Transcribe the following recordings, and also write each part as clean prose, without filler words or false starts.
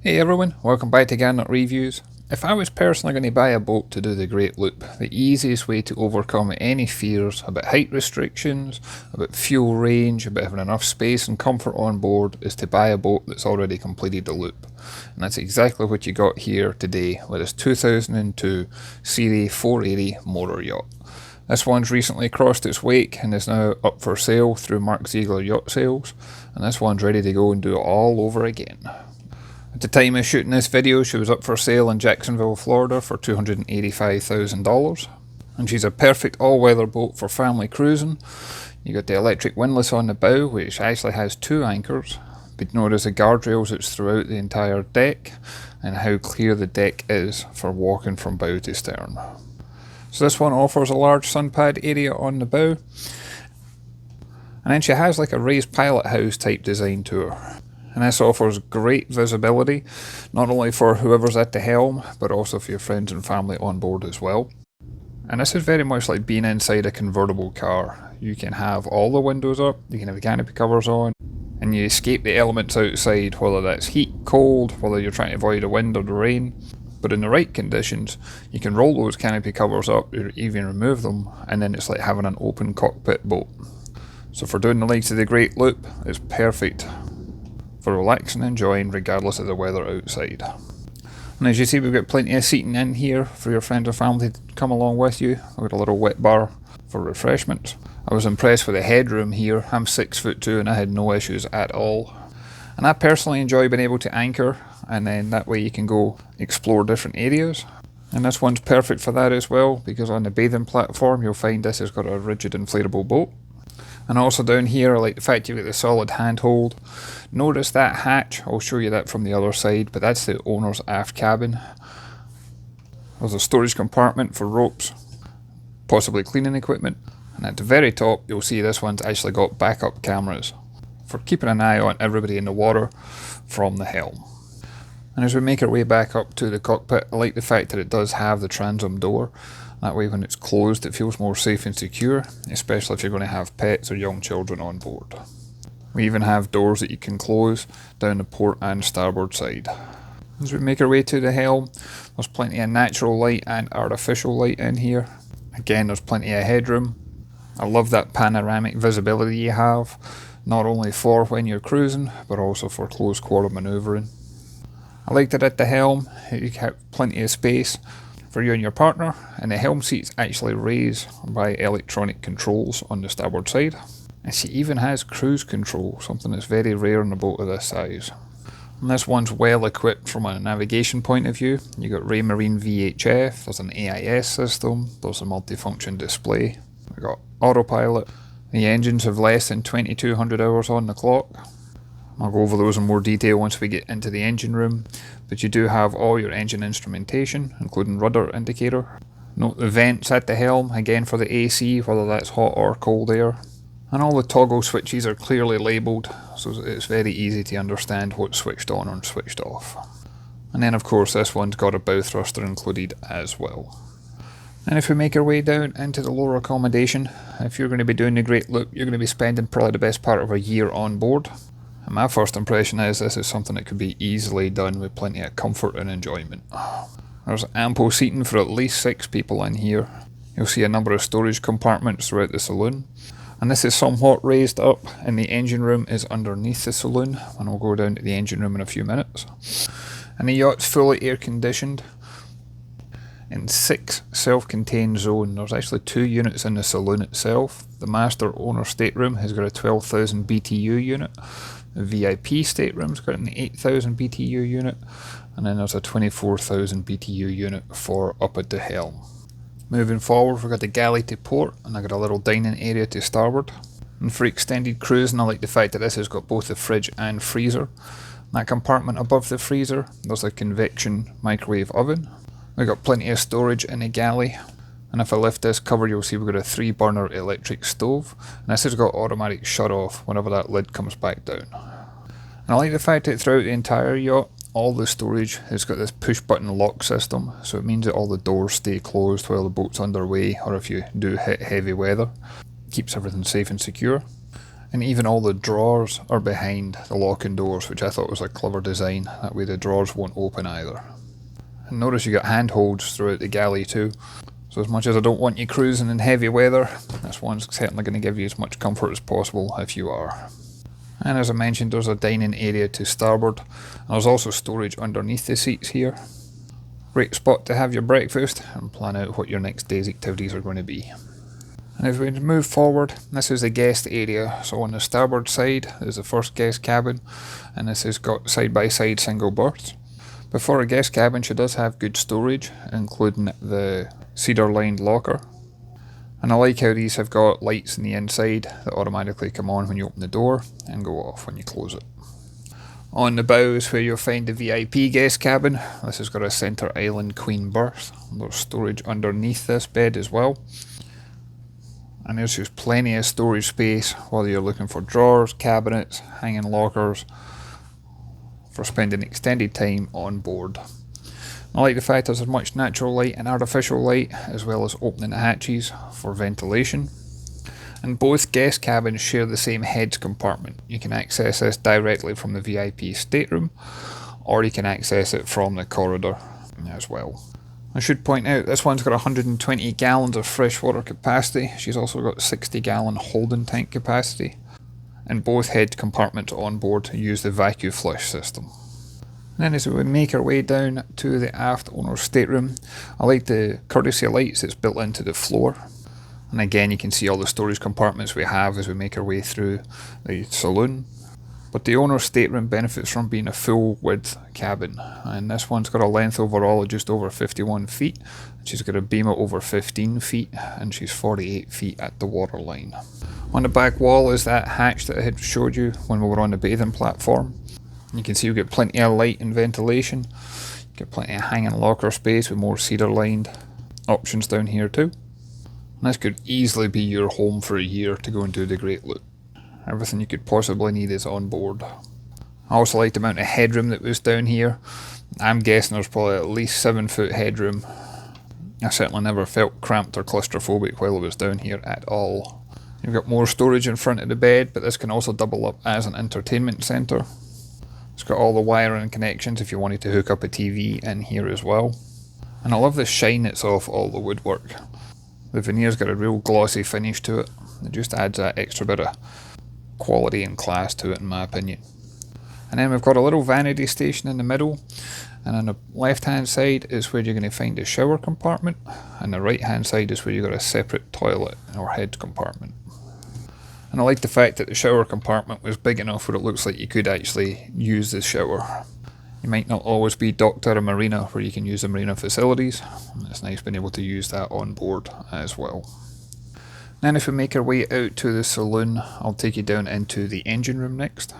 Hey everyone, welcome back to Garnock Reviews. If I was personally going to buy a boat to do the Great Loop, the easiest way to overcome any fears about height restrictions, about fuel range, about having enough space and comfort on board is to buy a boat that's already completed the loop. And that's exactly what you got here today with this 2002 Series 480 Motor Yacht. This one's recently crossed its wake and is now up for sale through Zeigler Yacht Sales, and this one's ready to go and do it all over again. At the time of shooting this video, she was up for sale in Jacksonville, Florida for $285,000. And she's a perfect all-weather boat for family cruising. You got the electric windlass on the bow, which actually has two anchors. But notice the guardrails that's throughout the entire deck, and how clear the deck is for walking from bow to stern. So this one offers a large sun pad area on the bow. And then she has like a raised pilot house type design to her. And this offers great visibility, not only for whoever's at the helm, but also for your friends and family on board as well. And this is very much like being inside a convertible car. You can have all the windows up, you can have the canopy covers on, and you escape the elements outside, whether that's heat, cold, whether you're trying to avoid the wind or the rain. But in the right conditions, you can roll those canopy covers up, or even remove them, and then it's like having an open cockpit boat. So for doing the likes of the Great Loop, it's perfect for relaxing and enjoying regardless of the weather outside. And as you see, we've got plenty of seating in here for your friends or family to come along with you. We've got a little wet bar for refreshments. I was impressed with the headroom here. I'm 6'2" and I had no issues at all. And I personally enjoy being able to anchor, and then that way you can go explore different areas. And this one's perfect for that as well, because on the bathing platform you'll find this has got a rigid inflatable boat. And also down here, I like the fact you've got the solid handhold. Notice that hatch, I'll show you that from the other side, but that's the owner's aft cabin. There's a storage compartment for ropes, possibly cleaning equipment. And at the very top, you'll see this one's actually got backup cameras for keeping an eye on everybody in the water from the helm. And as we make our way back up to the cockpit, I like the fact that it does have the transom door. That way when it's closed it feels more safe and secure, especially if you're going to have pets or young children on board. We even have doors that you can close down the port and starboard side. As we make our way to the helm, there's plenty of natural light and artificial light in here. Again, there's plenty of headroom. I love that panoramic visibility you have, not only for when you're cruising, but also for close quarter manoeuvring. I like that at the helm, you have plenty of space for you and your partner, and the helm seats actually raise by electronic controls on the starboard side. And she even has cruise control, something that's very rare in a boat of this size. And this one's well equipped from a navigation point of view. You got Raymarine VHF, there's an AIS system, there's a multifunction display. We've got autopilot. The engines have less than 2200 hours on the clock. I'll go over those in more detail once we get into the engine room, but you do have all your engine instrumentation, including rudder indicator. Note the vents at the helm, again for the AC, whether that's hot or cold air. And all the toggle switches are clearly labelled, so it's very easy to understand what's switched on or switched off. And then of course this one's got a bow thruster included as well. And if we make our way down into the lower accommodation, if you're going to be doing the Great Loop, you're going to be spending probably the best part of a year on board. And my first impression is this is something that could be easily done with plenty of comfort and enjoyment. There's ample seating for at least 6 people in here. You'll see a number of storage compartments throughout the saloon. And this is somewhat raised up, and the engine room is underneath the saloon, and I'll go down to the engine room in a few minutes. And the yacht's fully air conditioned in 6 self-contained zones. There's actually 2 units in the saloon itself. The master owner stateroom has got a 12,000 BTU unit. The VIP stateroom's got an 8,000 BTU unit, and then there's a 24,000 BTU unit for up at the helm. Moving forward, we've got the galley to port, and I've got a little dining area to starboard. And for extended cruising, I like the fact that this has got both the fridge and freezer. That compartment above the freezer, there's a convection microwave oven. We've got plenty of storage in the galley. And if I lift this cover, you'll see we've got a 3-burner electric stove, and this has got automatic shut off whenever that lid comes back down. And I like the fact that throughout the entire yacht, all the storage has got this push button lock system, so it means that all the doors stay closed while the boat's underway, or if you do hit heavy weather. Keeps everything safe and secure. And even all the drawers are behind the locking doors, which I thought was a clever design. That way the drawers won't open either. And notice you got handholds throughout the galley too. So as much as I don't want you cruising in heavy weather, this one's certainly going to give you as much comfort as possible if you are. And as I mentioned, there's a dining area to starboard. And there's also storage underneath the seats here. Great spot to have your breakfast and plan out what your next day's activities are going to be. And as we move forward, this is the guest area. So on the starboard side is the first guest cabin, and this has got side-by-side single berths. But for a guest cabin, she does have good storage, including the cedar-lined locker. And I like how these have got lights on the inside that automatically come on when you open the door and go off when you close it. On the bow is where you'll find the VIP guest cabin. This has got a centre island queen berth. There's storage underneath this bed as well. And there's just plenty of storage space, whether you're looking for drawers, cabinets, hanging lockers, for spending extended time on board. I like the fact there's as much natural light and artificial light, as well as opening the hatches for ventilation. And both guest cabins share the same heads compartment. You can access this directly from the VIP stateroom, or you can access it from the corridor as well. I should point out this one's got 120 gallons of freshwater capacity. She's also got 60-gallon holding tank capacity. And both head compartments on board use the vacuum flush system. And then as we make our way down to the aft owner's stateroom, I like the courtesy lights that's built into the floor. And again, you can see all the storage compartments we have as we make our way through the saloon. But the owner's stateroom benefits from being a full width cabin, and this one's got a length overall of just over 51 feet. She's got a beam of over 15 feet, and she's 48 feet at the waterline. On the back wall is that hatch that I had showed you when we were on the bathing platform. You can see we've got plenty of light and ventilation. Got plenty of hanging locker space with more cedar lined options down here too. And this could easily be your home for a year to go and do the Great Loop. Everything you could possibly need is on board. I also like the amount of headroom that was down here. I'm guessing there's probably at least 7-foot headroom. I certainly never felt cramped or claustrophobic while I was down here at all. You've got more storage in front of the bed, but this can also double up as an entertainment centre. It's got all the wiring connections if you wanted to hook up a TV in here as well. And I love the shine that's off all the woodwork. The veneer's got a real glossy finish to it. It just adds that extra bit of quality and class to it, in my opinion. And then we've got a little vanity station in the middle, and on the left hand side is where you're going to find the shower compartment, and the right hand side is where you've got a separate toilet or head compartment. And I like the fact that the shower compartment was big enough where it looks like you could actually use the shower. You might not always be docked at a marina where you can use the marina facilities, and it's nice being able to use that on board as well. Then if we make our way out to the saloon, I'll take you down into the engine room next.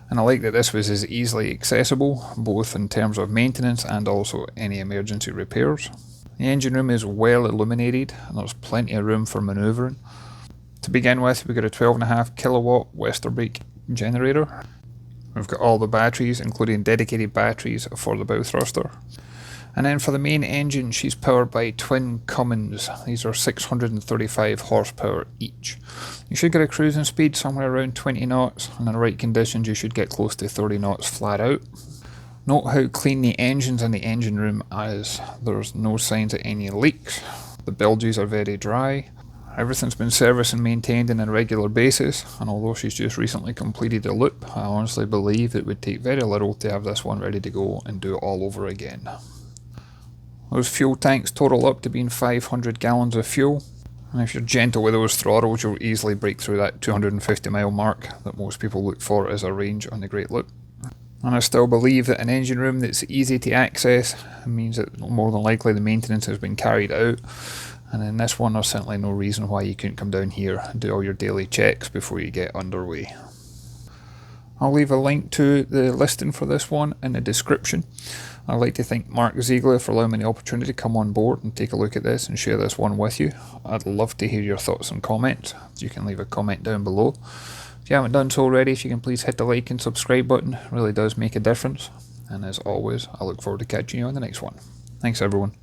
And I like that this was as easily accessible, both in terms of maintenance and also any emergency repairs. The engine room is well illuminated, and there's plenty of room for manoeuvring. To begin with, we've got a 12.5 kilowatt Westerbeek generator. We've got all the batteries, including dedicated batteries for the bow thruster. And then for the main engine, she's powered by twin Cummins. These are 635 horsepower each. You should get a cruising speed somewhere around 20 knots, and in the right conditions you should get close to 30 knots flat out. Note how clean the engines in the engine room is. There's no signs of any leaks. The bilges are very dry. Everything's been serviced and maintained on a regular basis, and although she's just recently completed a loop, I honestly believe it would take very little to have this one ready to go and do it all over again. Those fuel tanks total up to being 500 gallons of fuel, and if you're gentle with those throttles you'll easily break through that 250 mile mark that most people look for as a range on the Great Loop. And I still believe that an engine room that's easy to access means that more than likely the maintenance has been carried out, and in this one there's certainly no reason why you couldn't come down here and do all your daily checks before you get underway. I'll leave a link to the listing for this one in the description. I'd like to thank Mark Zeigler for allowing me the opportunity to come on board and take a look at this and share this one with you. I'd love to hear your thoughts and comments. You can leave a comment down below. If you haven't done so already, if you can please hit the like and subscribe button, it really does make a difference. And as always, I look forward to catching you on the next one. Thanks everyone.